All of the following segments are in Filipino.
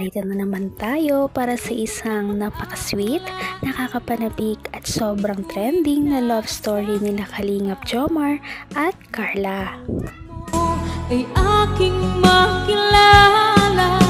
narito na naman tayo para sa isang napaka-sweet, nakakapanabik at sobrang trending na love story nila Kalingap Jomar at Carla. Ay aking makilala.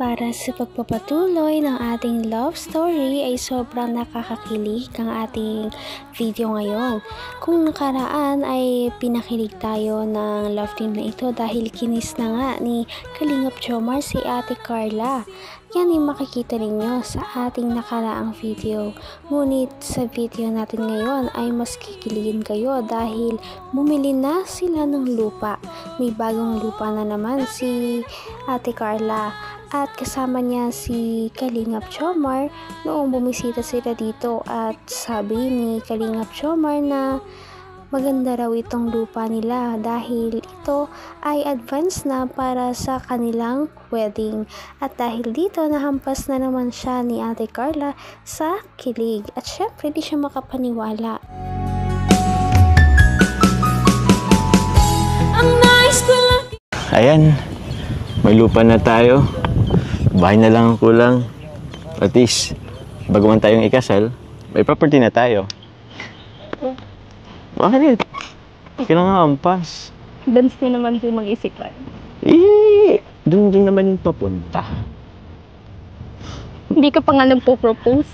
Para sa pagpapatuloy ng ating love story ay sobrang nakakakilig ang ating video ngayon. Kung nakaraan ay pinakilig tayo ng love team na ito dahil kinis na nga ni Kalingap Jomar si Ate Carla. Yan ay makikita ninyo sa ating nakaraang video. Ngunit sa video natin ngayon ay mas kikiligin kayo dahil bumili na sila ng lupa. May bagong lupa na naman si Ate Carla. At kasama niya si Kalingap Jomar noong bumisita sila dito at sabi ni Kalingap Jomar na maganda raw itong lupa nila dahil ito ay advance na para sa kanilang wedding. At dahil dito nahampas na naman siya ni Ate Carla sa kilig at syempre di siya makapaniwala. Ayan, may lupa na tayo. Bahay na lang ang kulang. At least, bago man tayong ikasal, may property na tayo. Bakit? Kailangan ampas. Dance nyo naman din mag-isipan. Doon din naman yung papunta. Hindi ka pa nga nagpo-propose.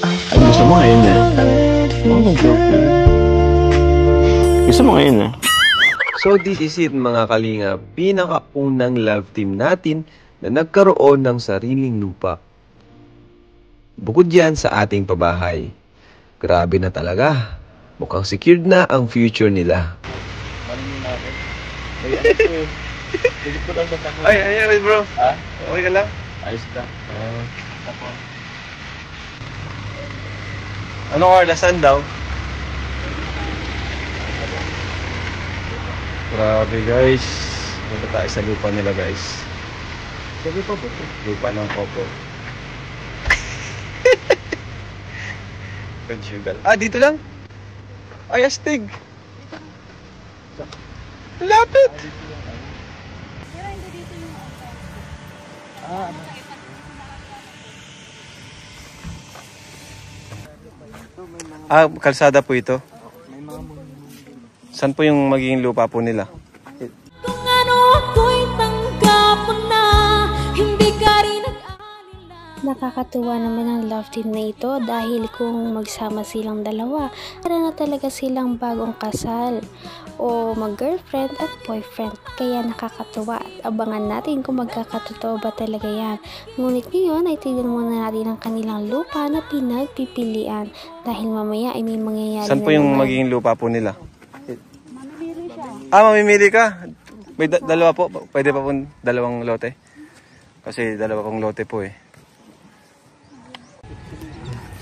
Ay, gusto mo ngayon na? Gusto mo ngayon na? So this is it mga Kalingap, pinakaunang love team natin na nagkaroon ng sariling lupa. Bukod yan sa ating pabahay. Grabe na talaga. Mukhang secured na ang future nila. Ay, bro. Ha? Okay ka lang? Ayos ka. Anong ordasan daw? Grabe guys. Punta tayo sa lupa nila guys. Sabi pa po. Lupa ng Popo. Conjugal. Dito lang? Ay, astig. Lapit. Kalsada po ito. Saan po yung magiging lupa po nila? Kung ano ako'y tanggap mo na, hindi ka rin nag-alala. Nakakatuwa naman ang love team na ito dahil kung magsama silang dalawa, para na talaga silang bagong kasal o mag-girlfriend at boyfriend. Kaya nakakatuwa at abangan natin kung magkakatotoo ba talaga yan. Ngunit ngayon ay tignan muna natin ang kanilang lupa na pinagpipilian dahil mamaya ay may mangyayari. Saan po yung magiging lupa po nila? Mamimili ka? May dalawa po? Pwede pa po dalawang lote? Kasi dalawa pong lote po eh.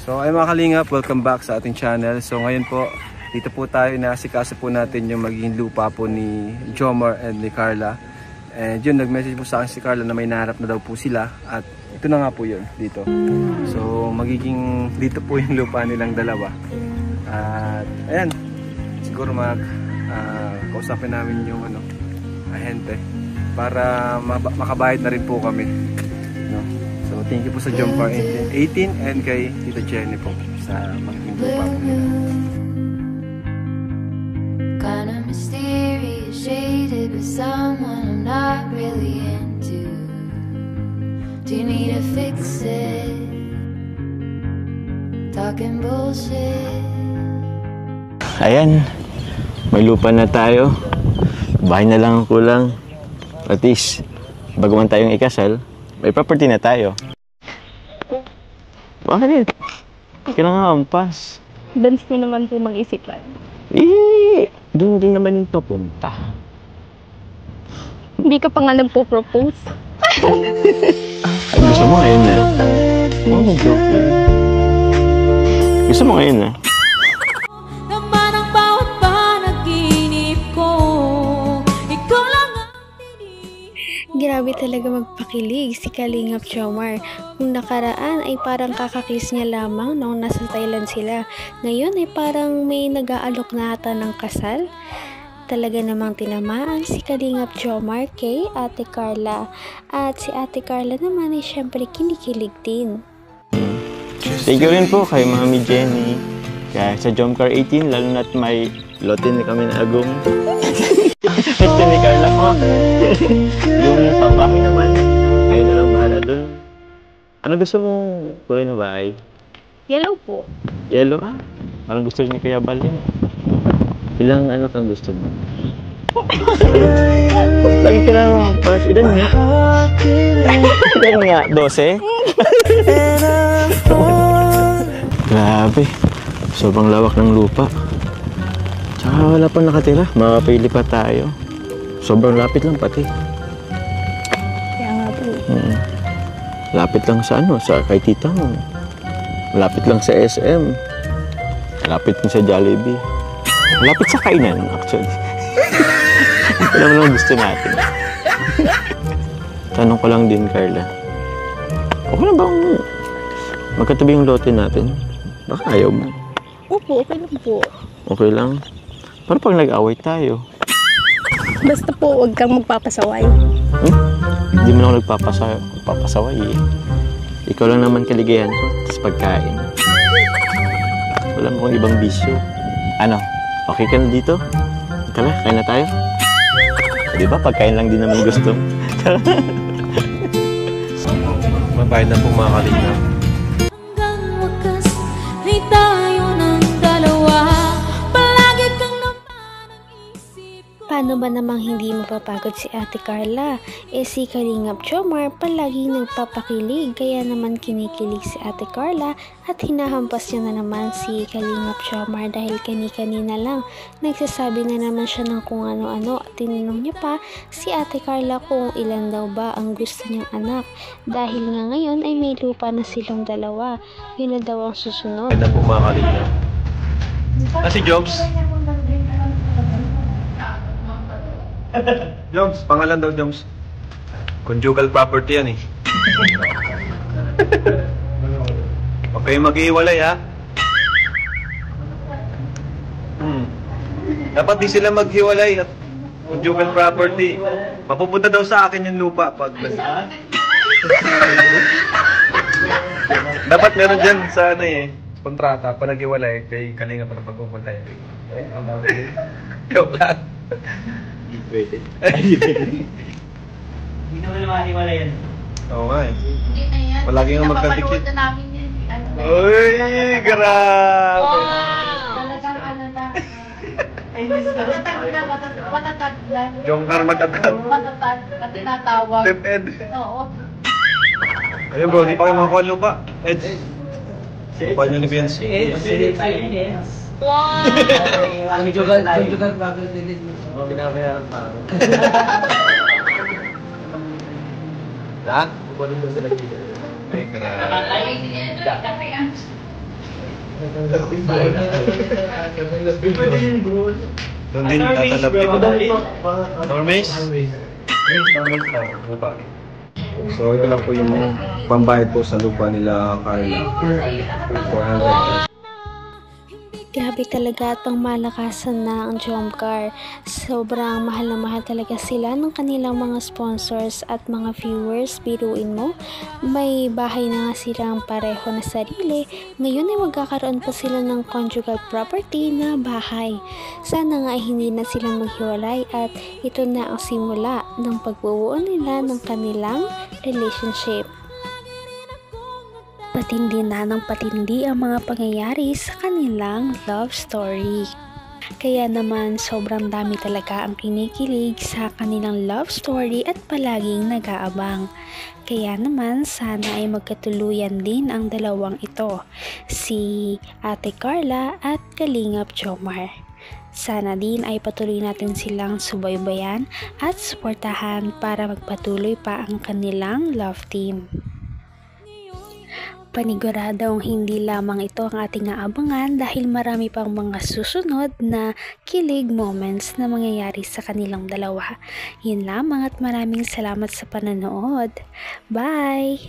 So ay mga Kalingap, welcome back sa ating channel. So ngayon po, dito po tayo, inaasikaso po natin yung magiging lupa po ni Jomar and ni Carla. And yun, nag-message po sa akin si Carla na may naharap na daw po sila. At ito na nga po yun, dito. So magiging dito po yung lupa nilang dalawa. At ayan, siguro kausapin namin yung ahente para makabayad na rin po kami, no? So thank you po sa Jomar 18 and kay Tita Jenny po sa magiging lupa po nila. Kinda mysterious, shaded with someone I'm not really into. Do you need to fix it? Talking bullshit. Ayan, may lupa na tayo. Bahay na lang ang kulang. At least, bago man tayong ikasal, may property na tayo. Bakit? Kailangan ampas. Dance nyo naman din mag-isipan. Doon din naman yung papunta. Hindi ka pa nga nagpo-propose. Ay, gusto mo ngayon na? Gusto mo ngayon na? Naman ang bawat panaginip ko, ikaw lang ang Grabe talaga magpakilig si Kalingap Jomar. Kung nakaraan ay parang kakakiss niya lamang noong nasa Thailand sila. Ngayon ay parang may nag-aalok na ata ng kasal. Talaga namang tinamaan si Kalingap Jomar kay Ate Carla. At si Ate Carla naman ay syempre kinikilig din. Thank you rin po kay Mami Jenny. Kaya sa Jomcar 18, lalo na't may lote na kami na agong. Gusto ni Carla po. Yung pambahay naman, kayo na lang bahala doon. Ano gusto mong kulay na bahay? Yellow po. Yellow? Parang gusto niya kaya balin. Ilang ano kang gusto mo? Lagi ka lang first. Ilan nga? Ilan nga? 12? Grabe. Sobrang lawak ng lupa. Tsaka wala pang nakatira. Makapili pa tayo. Sobrang lapit lang pati. Kaya nga po. Lapit lang sa ano, sa kay tita mo. Lapit lang sa SM. Lapit din sa Jollibee. Lapit sa kainan, actually. Alam mo lang gusto natin. Tanong ko lang din, Carla. Okay na bang magkatabi yung lote natin? Baka ayaw mo. Opo, okay lang po. Okay lang? Pero pag nag-away tayo. Basta po, huwag kang magpapasaway. Hindi mo na ako nagpapasaway eh. Ikaw lang naman kaligayan ko sa pagkain. Wala mo kong ibang bisyo. Ano? Okay ka na dito? Tara, kain na tayo. Di ba? Pagkain lang din naman gusto. Mabayad na po mga kalingap. Hanggang wakas ay tayo ng dalawa. Palagi kang naman ang isip ko. Paano ba namang hindi mapapagod si Ate Carla? Si Kalingap Jomar palaging nagpapakilig, kaya naman kinikilig si Ate Carla at hinahampas niya na naman si Kalingap Jomar dahil kani-kanina lang nagsasabi na naman siya ng kung ano-ano at tinanong niya pa si Ate Carla kung ilan daw ba ang gusto niyang anak dahil nga ngayon ay may lupa na silang dalawa. Yun na daw ang susunod. Mabayad na po mga kalingap. Si Jobs? Joms, pangalan daw Joms. Conjugal property yan eh. Okay, mag-iwalay ha. Dapat di sila maghiwalay at conjugal property. Mapupunta daw sa akin yung lupa pag dapat meron dyan sa ano eh, kontrata pa naghiwalay kay Kalinga para pagpupunta yun. Joke lang. Pwede. Hindi naman mahiwala yan. Oo nga eh. Hindi na yan. Palagi nga magkadikit. Napapanood na namin yan. Ano na yan. Uy, grabe. Talagang ano na. Matatag na, matatag lang. Jongkar matatag. Matatag na tinatawag. Step Ed. Oo. Ayun bro, di pa kayo makakuha lupa. Ed. Lupa nyo ni Vince. Wow! Conjugal bago din. Binabayaran pa. Ha? Ay, grabe. Ay, hindi yan. Kape yan. Doon din tatanapin. Normace? Lupa. So ito lang po yung pambayad po sa lupa nila Carla. 400. Grabe talaga at malakasan na ang Jomcar. Sobrang mahal na mahal talaga sila ng kanilang mga sponsors at mga viewers. Biruin mo, may bahay na nga silang pareho na sarili. Ngayon ay magkakaroon pa sila ng conjugal property na bahay. Sana nga ay hindi na sila maghiwalay at ito na ang simula ng pagbubuo nila ng kanilang relationship. Patindi na ng patindi ang mga pangyayari sa kanilang love story. Kaya naman sobrang dami talaga ang kinikilig sa kanilang love story at palaging nag-aabang. Kaya naman sana ay magkatuluyan din ang dalawang ito, si Ate Carla at Kalingap Jomar. Sana din ay patuloy natin silang subaybayan at suportahan para magpatuloy pa ang kanilang love team. Paniguradong hindi lamang ito ang ating aabangan dahil marami pang mga susunod na kilig moments na mangyayari sa kanilang dalawa. Yun lamang at maraming salamat sa panonood. Bye!